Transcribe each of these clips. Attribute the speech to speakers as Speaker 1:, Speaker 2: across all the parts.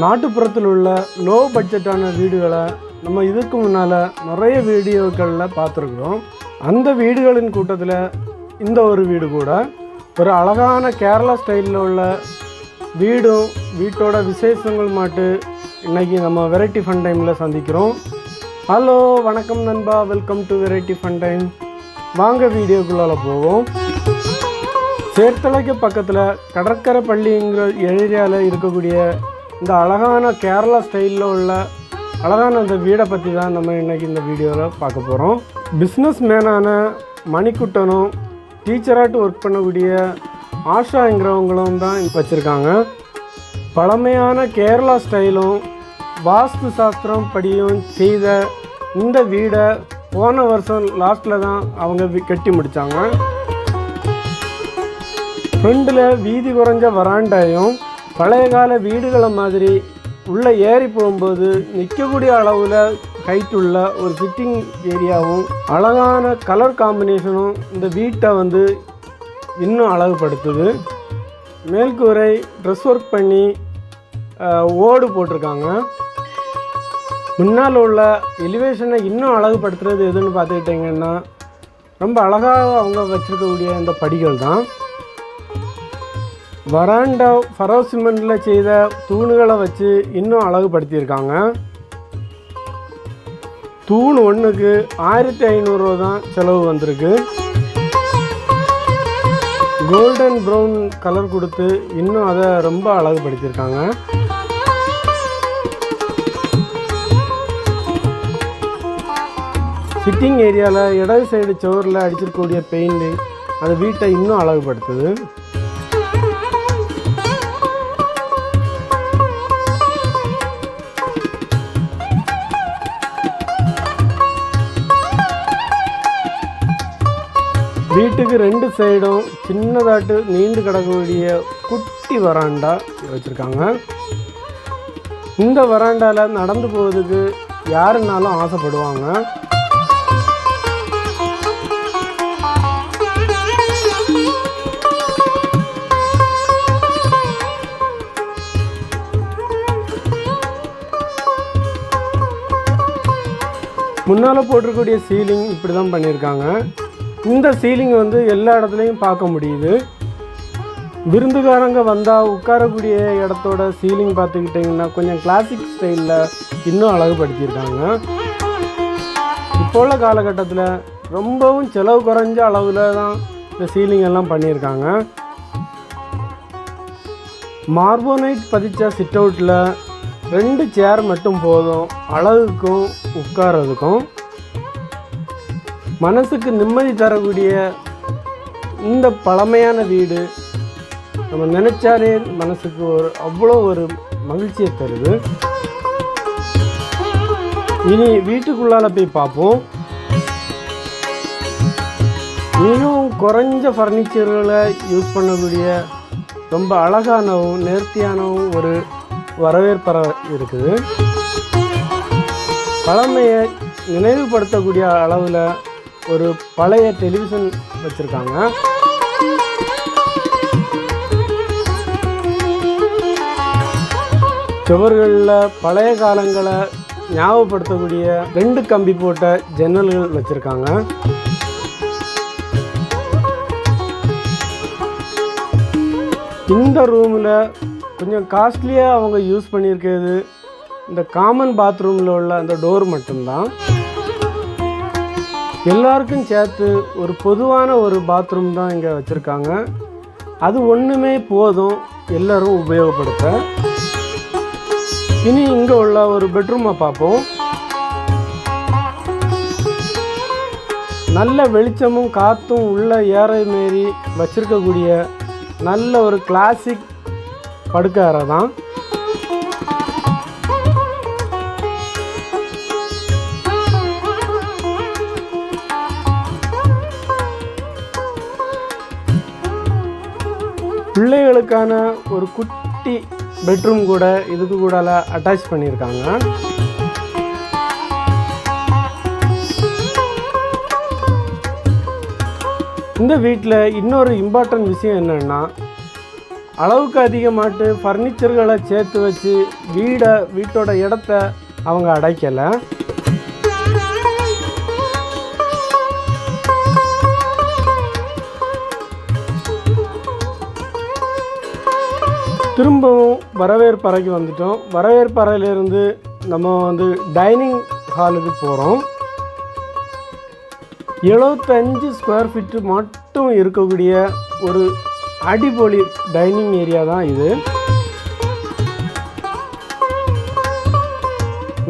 Speaker 1: நாட்டுப்புறத்தில் உள்ள லோ பட்ஜெட்டான வீடுகளை நம்ம இதுக்கு முன்னால் நிறைய வீடியோக்களில் பார்த்துருக்குறோம். அந்த வீடுகளின் கூட்டத்தில் இந்த ஒரு வீடு கூட ஒரு அழகான கேரளா ஸ்டைலில் உள்ள வீடும் வீட்டோட விசேஷங்கள் மாட்டு இன்றைக்கி நம்ம வெரைட்டி ஃபன் டைமில் சந்திக்கிறோம். ஹலோ, வணக்கம் நண்பா, welcome to variety fun time. வாங்க வீடியோக்குள்ளால் போவோம். சேர்த்தலைக்கு பக்கத்தில் கடற்கரை பள்ளிங்கிற ஏரியாவில் இருக்கக்கூடிய இந்த அழகான கேரளா ஸ்டைலில் உள்ள அழகான அந்த வீடை பற்றி தான் நம்ம இன்றைக்கி இந்த வீடியோவில் பார்க்க போகிறோம். பிஸ்னஸ் மேனான மணிக்குட்டனும் டீச்சராட்டு ஒர்க் பண்ணக்கூடிய ஆஷாங்கிறவங்களும் தான் வச்சுருக்காங்க. பழமையான கேரளா ஸ்டைலும் வாஸ்து சாஸ்திரம் படியும் செய்த இந்த வீடை போன வருஷம் லாஸ்ட்டில் தான் அவங்க கட்டி முடித்தாங்க. ஃப்ரண்டில் வீதி குறைஞ்ச வராண்டாயும் பழைய கால வீடுகளை மாதிரி உள்ளே ஏறி போகும்போது நிற்கக்கூடிய அளவில் ஹைட் உள்ள ஒரு சிட்டிங் ஏரியாவும் அழகான கலர் காம்பினேஷனும் இந்த வீட்டை இன்னும் அழகுபடுத்துது. மேல்கூரை ட்ரெஸ் ஒர்க் பண்ணி ஓடு போட்டிருக்காங்க. முன்னால் உள்ள எலிவேஷனை இன்னும் அழகுபடுத்துறது எதுன்னு பார்த்துக்கிட்டிங்கன்னா ரொம்ப அழகாக அவங்க வச்சுருக்கக்கூடிய இந்த படிகள் தான். வராண்டா ஃபரோ சிமெண்டில் செய்த தூணுகளை வச்சு இன்னும் அழகுபடுத்தியிருக்காங்க. தூண் ஒன்றுக்கு 1500 ரூபா தான் செலவு வந்திருக்கு. கோல்டன் ப்ரௌன் கலர் கொடுத்து இன்னும் அதை ரொம்ப அழகுபடுத்தியிருக்காங்க. சிட்டிங் ஏரியாவில் இடது சைடு சுவரில் அடிச்சிருக்கக்கூடிய பெயிண்ட் அந்த வீட்டை இன்னும் அழகுபடுத்துது. வீட்டுக்கு 2 சைடும் சின்னதாட்டு நீண்டு கிடக்கக்கூடிய குட்டி வராண்டா வச்சுருக்காங்க. இந்த வராண்டாவில் நடந்து போவதுக்கு யாருன்னாலும் ஆசைப்படுவாங்க. முன்னால் போட்டிருக்கக்கூடிய சீலிங் இப்படி தான் பண்ணியிருக்காங்க. இந்த சீலிங் எல்லா இடத்துலையும் பார்க்க முடியுது. விருந்துகாரங்க வந்தால் உட்காரக்கூடிய இடத்தோட சீலிங் பார்த்துக்கிட்டிங்கன்னா கொஞ்சம் கிளாசிக் ஸ்டைலில் இன்னும் அழகுபடுத்தியிருக்காங்க. இப்போ உள்ள காலகட்டத்தில் ரொம்பவும் செலவு குறைஞ்ச அளவில் தான் இந்த சீலிங் எல்லாம் பண்ணியிருக்காங்க. மார்போனைட் பதிச்ச சிட் அவுட்டில் 2 சேர் மட்டும் போதும் அழகுக்கும் உட்காரதுக்கும். மனசுக்கு நிம்மதி தரக்கூடிய இந்த பழமையான வீடு நம்ம நினைச்சாலே மனசுக்கு அவ்வளோ ஒரு மகிழ்ச்சியை தருது. இனி வீட்டுக்குள்ளால போய் பார்ப்போம். மிகவும் குறைஞ்ச ஃபர்னிச்சர்களை யூஸ் பண்ணக்கூடிய ரொம்ப அழகானவும் நேர்த்தியானவும் ஒரு வரவேற்பறை இருக்குது. பழமையை நினைவுபடுத்தக்கூடிய அளவில் ஒரு பழைய டெலிவிஷன் வச்சுருக்காங்க. சுவர்களில் பழைய காலங்களை ஞாபகப்படுத்தக்கூடிய 2 கம்பி போட்ட ஜன்னல்கள் வச்சுருக்காங்க. இந்த ரூமில் கொஞ்சம் காஸ்ட்லியாக அவங்க யூஸ் பண்ணியிருக்கிறது இந்த காமன் பாத்ரூமில் உள்ள அந்த டோர் மட்டும்தான். எல்லாருக்கும் சேர்த்து ஒரு பொதுவான ஒரு பாத்ரூம் தான் இங்கே வச்சுருக்காங்க. அது ஒன்றுமே போதும் எல்லோரும் உபயோகப்படுத்த. இனி இங்கே உள்ள ஒரு பெட்ரூமை பார்ப்போம். நல்ல வெளிச்சமும் காற்றும் உள்ள ஏற மாரி வச்சுருக்கக்கூடிய நல்ல ஒரு கிளாசிக் படுக்கை அறை தான். பிள்ளைகளுக்கான ஒரு குட்டி பெட்ரூம் கூட இதுக்கு கூட அட்டாச் பண்ணியிருக்காங்க. இந்த வீட்டில் இன்னொரு இம்பார்ட்டன்ட் விஷயம் என்னென்னா அளவுக்கு அதிகமாட்டு ஃபர்னிச்சர்களை சேர்த்து வச்சு வீட்டோட இடத்த அவங்க அடைக்கலை. திரும்பவும் வரவேற்பறைக்கு வந்துட்டோம். வரவேற்பறையிலேருந்து நம்ம டைனிங் ஹாலுக்கு போகிறோம். 75 ஸ்கொயர் ஃபீட்டு மட்டும் இருக்கக்கூடிய ஒரு அடிப்பொலி டைனிங் ஏரியா தான் இது.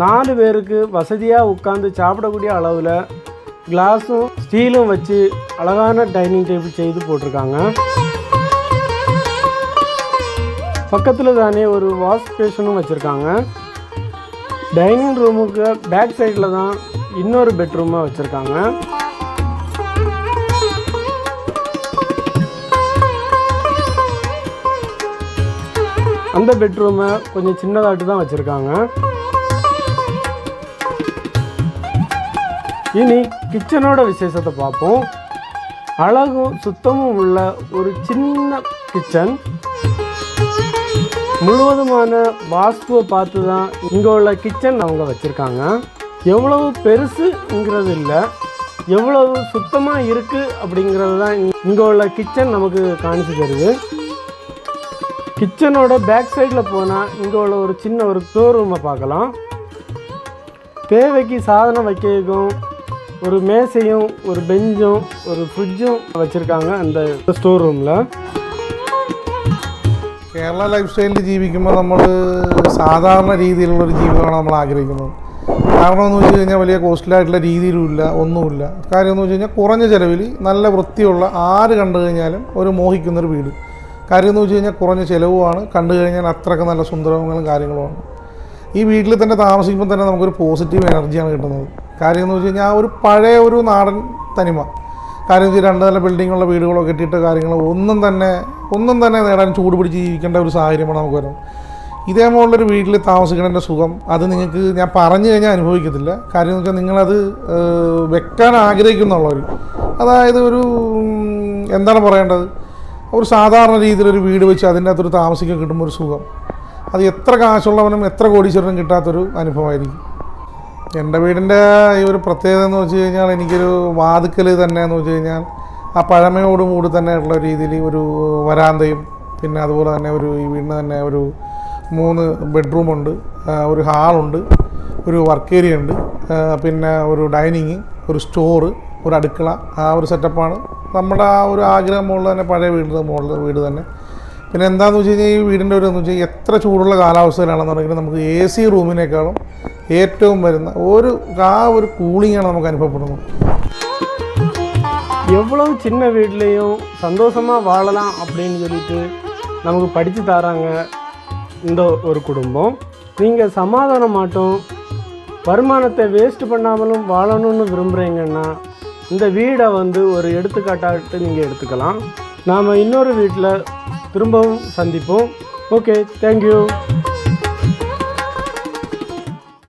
Speaker 1: 4 பேருக்கு வசதியாக உட்காந்து சாப்பிடக்கூடிய அளவில் கிளாஸும் ஸ்டீலும் வச்சு அழகான டைனிங் டேபிள் செய்து போட்டிருக்காங்க. பக்கத்தில் தானே ஒரு வாஷ் பேஷனும் வச்சுருக்காங்க. டைனிங் ரூமுக்கு பேக் சைடில் தான் இன்னொரு பெட்ரூமாக வச்சுருக்காங்க. அந்த பெட்ரூமை கொஞ்சம் சின்னதாட்டு தான் வச்சுருக்காங்க. இனி கிச்சனோட விசேஷத்தை பார்ப்போம். அழகும் சுத்தமும் உள்ள ஒரு சின்ன கிச்சன். முழுவதுமான வாஸ்துவை பார்த்து தான் இங்கே உள்ள கிச்சன் அவங்க வச்சுருக்காங்க. எவ்வளவு பெருசுங்கிறது இல்லை, எவ்வளவு சுத்தமாக இருக்குது அப்படிங்கிறது தான் இங்கே உள்ள கிச்சன் நமக்கு காணிச்சு தருது. கிச்சனோட பேக் சைடில் போனால் இங்கே உள்ள ஒரு சின்ன ஒரு ஸ்டோர் ரூமை பார்க்கலாம். தேவைக்கு சாதனம் வைக்கிறதுக்கும் ஒரு மேசையும் ஒரு பெஞ்சும் ஒரு ஃப்ரிட்ஜும் வச்சுருக்காங்க அந்த ஸ்டோர் റൂമിൽ.
Speaker 2: കേരള ലൈഫ് സ്റ്റൈലിൽ ജീവിക്കുമ്പോൾ നമ്മൾ സാധാരണ രീതിയിലുള്ളൊരു ജീവിതമാണ് നമ്മൾ ആഗ്രഹിക്കുന്നത്. കാരണം എന്ന് വെച്ച് കഴിഞ്ഞാൽ വലിയ കോസ്റ്റ്ലിയായിട്ടുള്ള രീതിയിലുമില്ല, ഒന്നുമില്ല. കാര്യം എന്ന് വെച്ച് കഴിഞ്ഞാൽ കുറഞ്ഞ ചിലവിൽ നല്ല വൃത്തിയുള്ള ആര് കണ്ടു കഴിഞ്ഞാലും ഒരു മോഹിക്കുന്നൊരു വീട്. കാര്യം എന്ന് വെച്ച് കഴിഞ്ഞാൽ കുറഞ്ഞ ചിലവുമാണ്, കണ്ടു കഴിഞ്ഞാൽ അത്രയ്ക്ക് നല്ല സുന്ദരങ്ങളും കാര്യങ്ങളുമാണ്. ഈ വീട്ടിൽ തന്നെ താമസിക്കുമ്പോൾ തന്നെ നമുക്കൊരു പോസിറ്റീവ് എനർജിയാണ് കിട്ടുന്നത്. കാര്യം എന്ന് വെച്ച് കഴിഞ്ഞാൽ ആ ഒരു പഴയ ഒരു നാടൻ തനിമ. കാര്യം വെച്ചാൽ 2 നില ബിൽഡിങ്ങുള്ള വീടുകളോ കെട്ടിയിട്ട കാര്യങ്ങളോ ഒന്നും തന്നെ നേടാൻ ചൂട് പിടിച്ച് ജീവിക്കേണ്ട ഒരു സാഹചര്യമാണ് നമുക്ക് വരുന്നത്. ഇതേപോലുള്ളൊരു വീട്ടിൽ താമസിക്കുന്നതിൻ്റെ സുഖം അത് നിങ്ങൾക്ക് ഞാൻ പറഞ്ഞു കഴിഞ്ഞാൽ അനുഭവിക്കത്തില്ല. കാര്യം എന്ന് വെച്ചാൽ നിങ്ങളത് വെക്കാൻ ആഗ്രഹിക്കുന്നുള്ളവർ, അതായത് ഒരു എന്താണ് പറയേണ്ടത്, ഒരു സാധാരണ രീതിയിലൊരു വീട് വെച്ച് അതിൻ്റെ അകത്തൊരു താമസിക്കാൻ കിട്ടുമ്പോൾ ഒരു സുഖം അത് എത്ര കാശുള്ളവനും എത്ര കോടീശ്വരനും കിട്ടാത്തൊരു അനുഭവമായിരിക്കും. എൻ്റെ വീടിൻ്റെ ഈ ഒരു പ്രത്യേകത എന്ന് വെച്ച് കഴിഞ്ഞാൽ എനിക്കൊരു വാതുക്കൽ തന്നെ എന്ന് വെച്ച് കഴിഞ്ഞാൽ ആ പഴമയോടും കൂടി തന്നെ ഉള്ള രീതിയിൽ ഒരു വരാന്തയും പിന്നെ അതുപോലെ തന്നെ ഈ വീടിന് തന്നെ ഒരു 3 ബെഡ്റൂമുണ്ട്, ഒരു ഹാളുണ്ട്, ഒരു വർക്ക് ഏരിയ ഉണ്ട്, പിന്നെ ഒരു ഡൈനിങ്, ഒരു സ്റ്റോറ്, ഒരു അടുക്കള. ആ ഒരു സെറ്റപ്പാണ് നമ്മുടെ ആ ഒരു ആഗ്രഹം മുകളിൽ തന്നെ പഴയ വീട് തന്നെ. പിന്നെ എന്താണെന്ന് വെച്ച് കഴിഞ്ഞാൽ ഈ വീടിൻ്റെ ഒരു എന്ന് വെച്ചാൽ എത്ര ചൂടുള്ള കാലാവസ്ഥയിലാണെന്നുണ്ടെങ്കിൽ നമുക്ക് AC റൂമിനേക്കാളും ഏറ്റവും വരുന്ന ഒരു കൂളിങ്ങാണ് നമുക്ക് അനുഭവപ്പെടുന്നത്.
Speaker 1: எவ்வளவு சின்ன வீட்லேயும் சந்தோஷமாக வாழலாம் அப்படின்னு சொல்லிட்டு நமக்கு படித்து தராங்க இந்த ஒரு குடும்பம். நீங்கள் சமாதானமாட்டும் வருமானத்தை வேஸ்ட் பண்ணாமலும் வாழணும்னு விரும்புகிறீங்கன்னா இந்த வீடை ஒரு எடுத்துக்காட்டாட்டு நீங்கள் எடுத்துக்கலாம். நாம் இன்னொரு வீட்டில் திரும்பவும் சந்திப்போம். Okay, thank you.